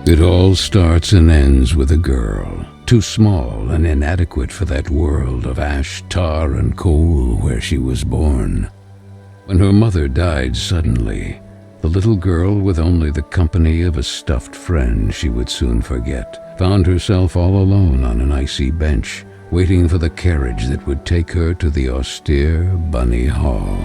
It all starts and ends with a girl, too small and inadequate for that world of ash, tar, and coal where she was born. When her mother died suddenly, the little girl, with only the company of a stuffed friend she would soon forget, found herself all alone on an icy bench, waiting for the carriage that would take her to the austere Bunny Hall.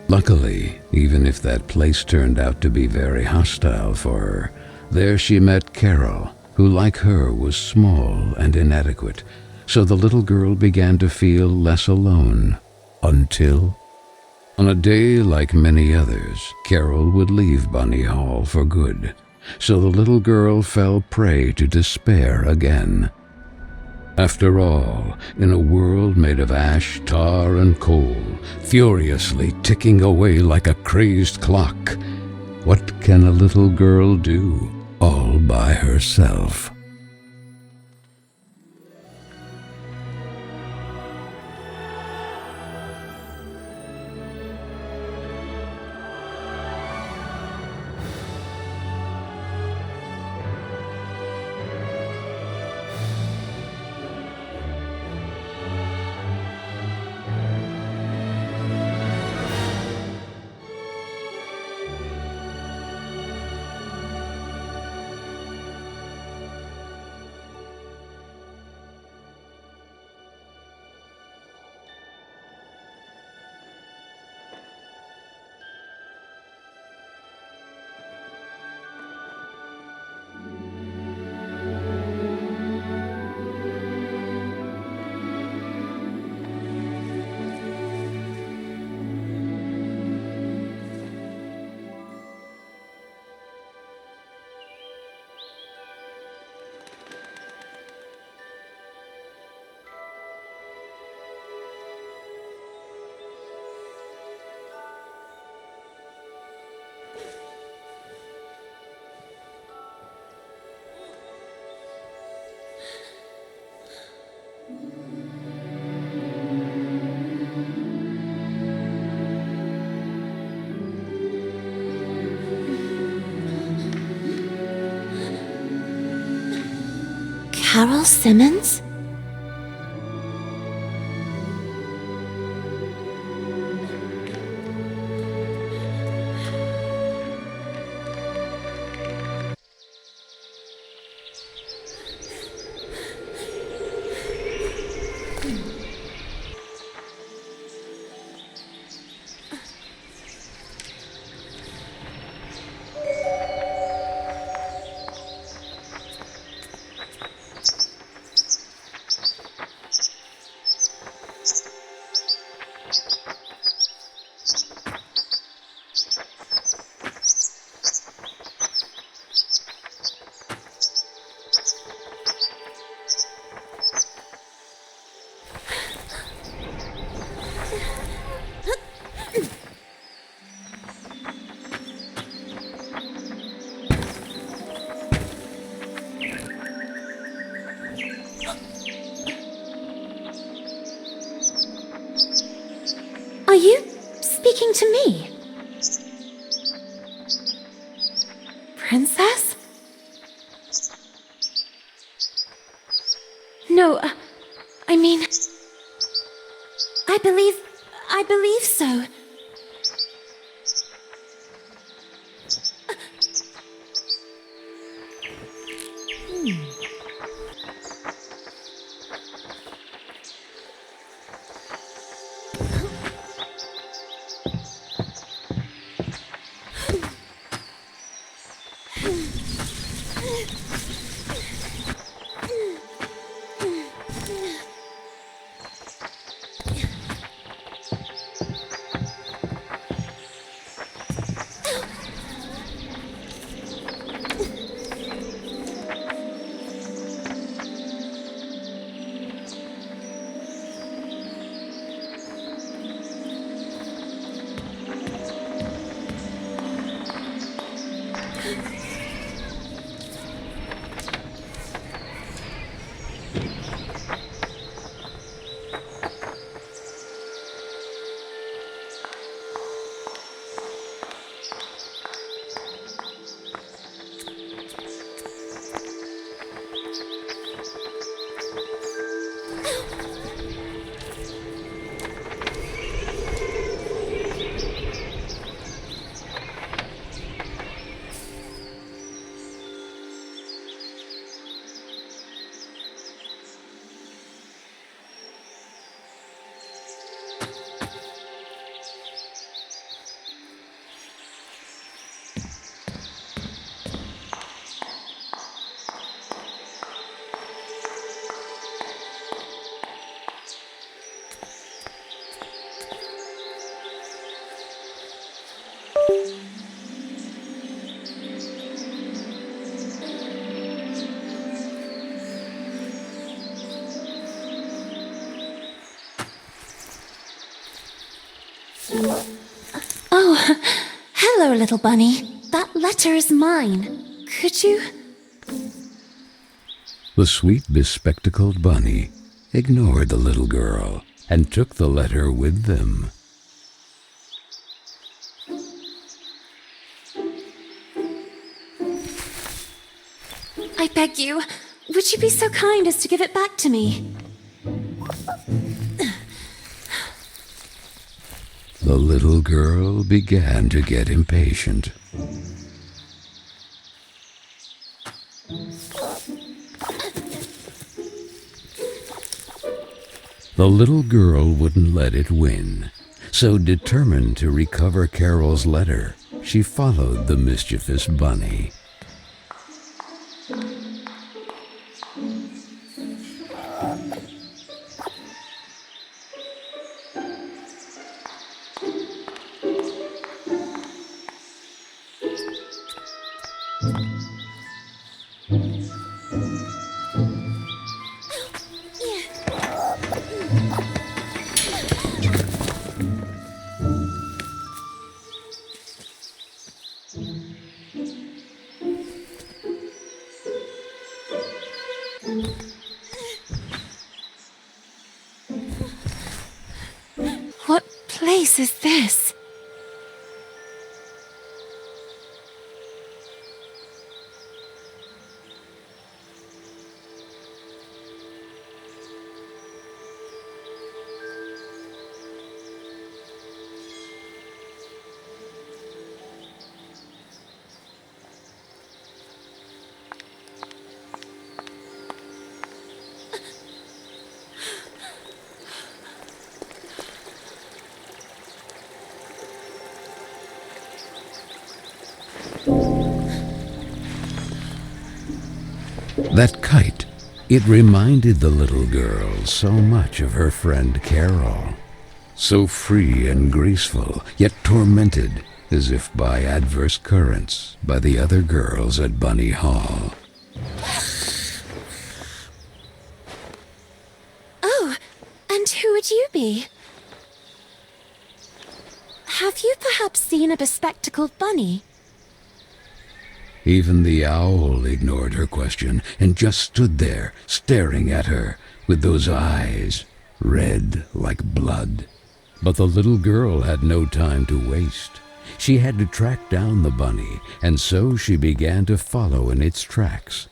Luckily, even if that place turned out to be very hostile for her, there she met Carole, who like her was small and inadequate, so the little girl began to feel less alone, until, on a day like many others, Carole would leave Bunny Hall for good, so the little girl fell prey to despair again. After all, in a world made of ash, tar, and coal, furiously ticking away like a crazed clock, what can a little girl do all by herself? Carole Simmons? Are you speaking to me? Princess? No, I mean, I believe so. Oh, hello, little bunny. That letter is mine. Could you? The sweet bespectacled bunny ignored the little girl and took the letter with them. I beg you, would you be so kind as to give it back to me? The little girl began to get impatient. The little girl wouldn't let it win, so determined to recover Carole's letter, she followed the mischievous bunny. What place is this? That kite, it reminded the little girl so much of her friend Carole. So free and graceful, yet tormented, as if by adverse currents, by the other girls at Bunny Hall. Oh, and who would you be? Have you perhaps seen a bespectacled bunny? Even the owl ignored her question and just stood there, staring at her, with those eyes, red like blood. But the little girl had no time to waste. She had to track down the bunny, and so she began to follow in its tracks.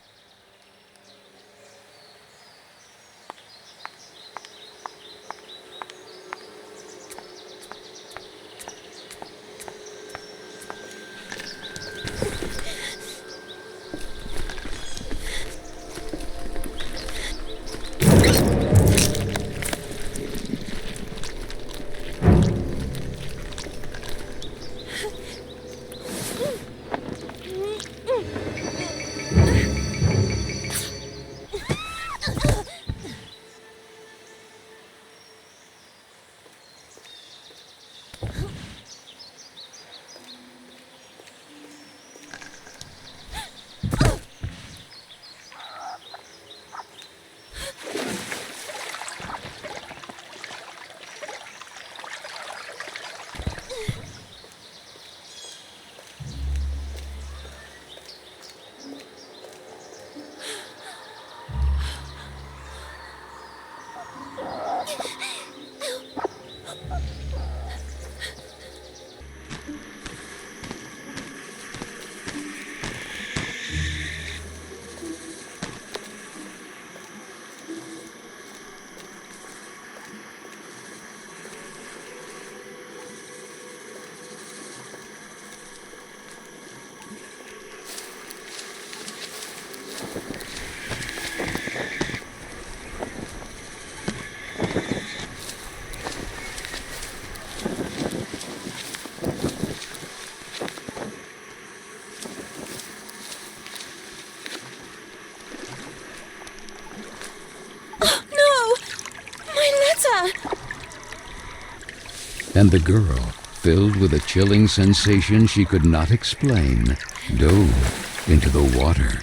And the girl, filled with a chilling sensation she could not explain, dove into the water.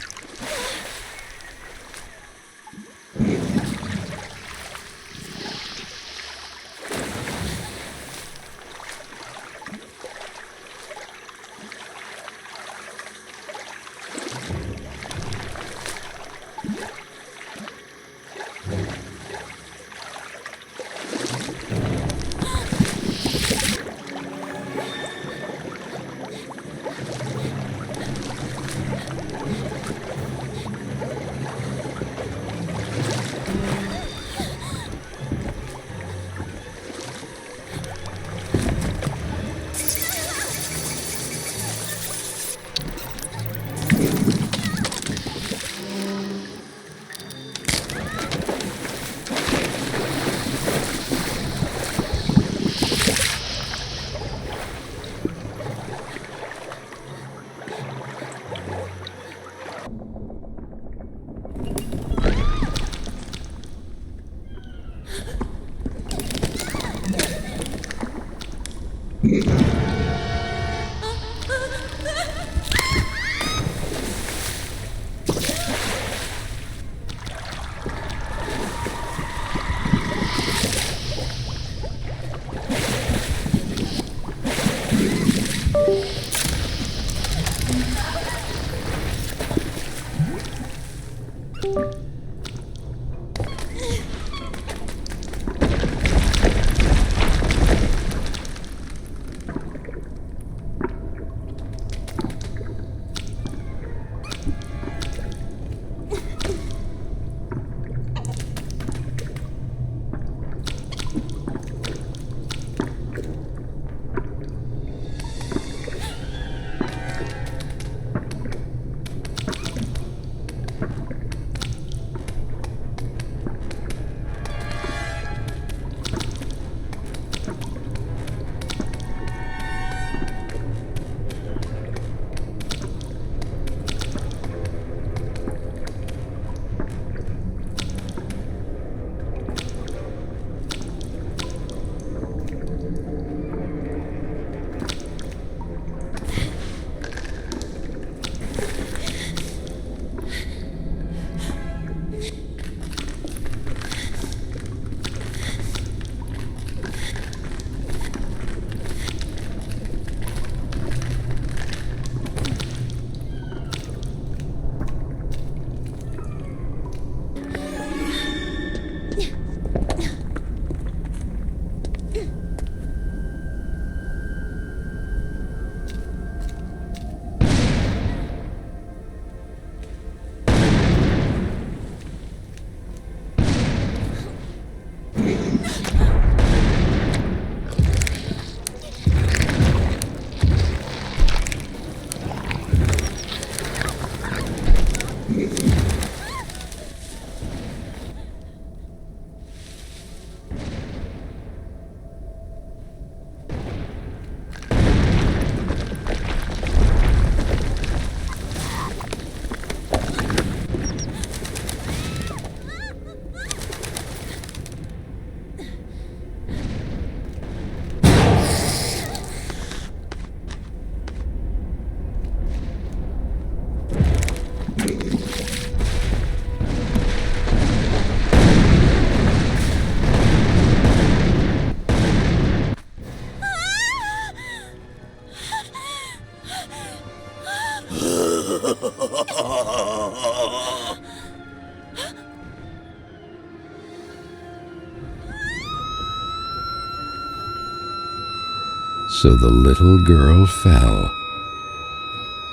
So the little girl fell,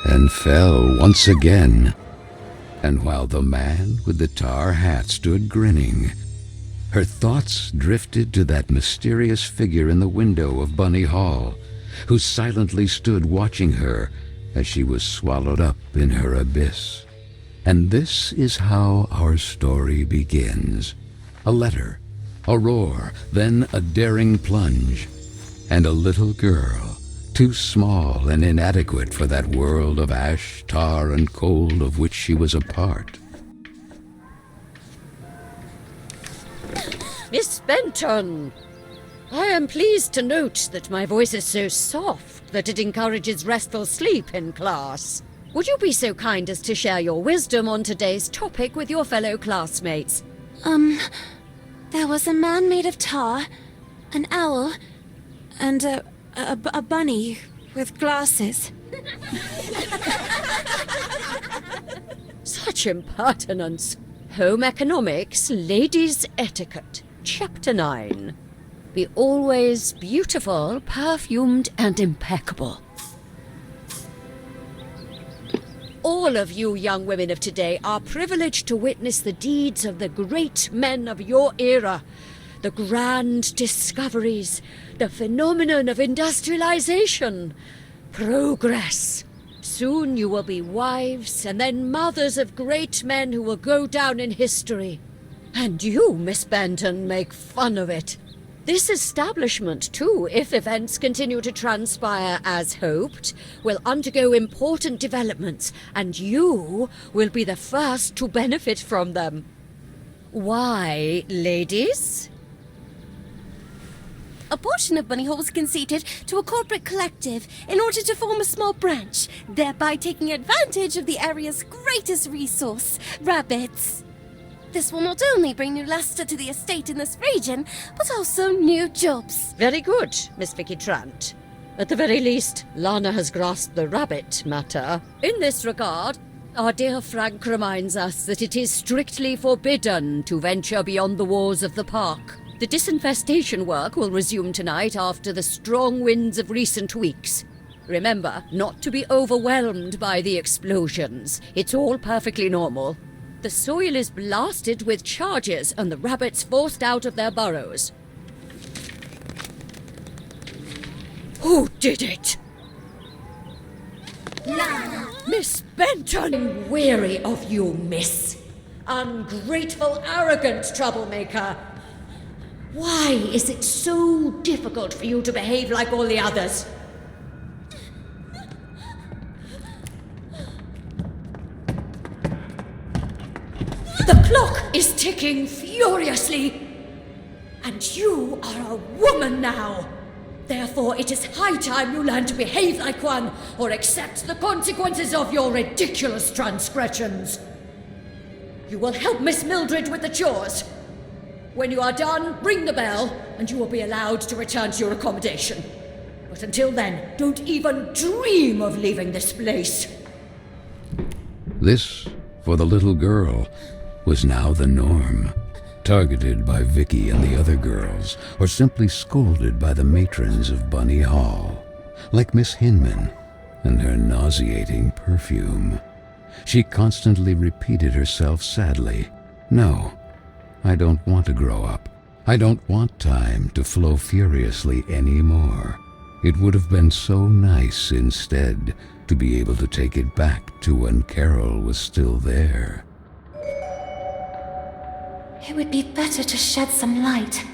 and fell once again. And while the man with the tar hat stood grinning, her thoughts drifted to that mysterious figure in the window of Bunny Hall, who silently stood watching her as she was swallowed up in her abyss. And this is how our story begins. A letter, a roar, then a daring plunge, and a little girl, too small and inadequate for that world of ash, tar, and coal of which she was a part. Miss Benton! I am pleased to note that my voice is so soft that it encourages restful sleep in class. Would you be so kind as to share your wisdom on today's topic with your fellow classmates? There was a man made of tar, an owl, and a bunny with glasses. Such impertinence. Home Economics, Ladies' Etiquette, Chapter 9. Be always beautiful, perfumed, and impeccable. All of you young women of today are privileged to witness the deeds of the great men of your era, the grand discoveries, the phenomenon of industrialization, progress. Soon you will be wives and then mothers of great men who will go down in history. And you, Miss Benton, make fun of it. This establishment, too, if events continue to transpire as hoped, will undergo important developments, and you will be the first to benefit from them. Why, ladies? A portion of money hall was conceded to a corporate collective in order to form a small branch, thereby taking advantage of the area's greatest resource, rabbits. This will not only bring new luster to the estate in this region, but also new jobs. Very good, Miss Vicky Trant. At the very least, Lana has grasped the rabbit matter. In this regard, our dear Frank reminds us that it is strictly forbidden to venture beyond the walls of the park. The disinfestation work will resume tonight after the strong winds of recent weeks. Remember not to be overwhelmed by the explosions. It's all perfectly normal. The soil is blasted with charges and the rabbits forced out of their burrows. Who did it? Lana! Miss Benton! I'm weary of you, miss. Ungrateful, arrogant troublemaker. Why is it so difficult for you to behave like all the others? The clock is ticking furiously. And you are a woman now. Therefore, it is high time you learn to behave like one, or accept the consequences of your ridiculous transgressions. You will help Miss Mildred with the chores. When you are done, ring the bell, and you will be allowed to return to your accommodation. But until then, don't even dream of leaving this place. This, for the little girl, was now the norm. Targeted by Vicky and the other girls, or simply scolded by the matrons of Bunny Hall, like Miss Hinman and her nauseating perfume. She constantly repeated herself sadly, "No, I don't want to grow up. I don't want time to flow furiously anymore. It would have been so nice instead to be able to take it back to when Carole was still there." It would be better to shed some light.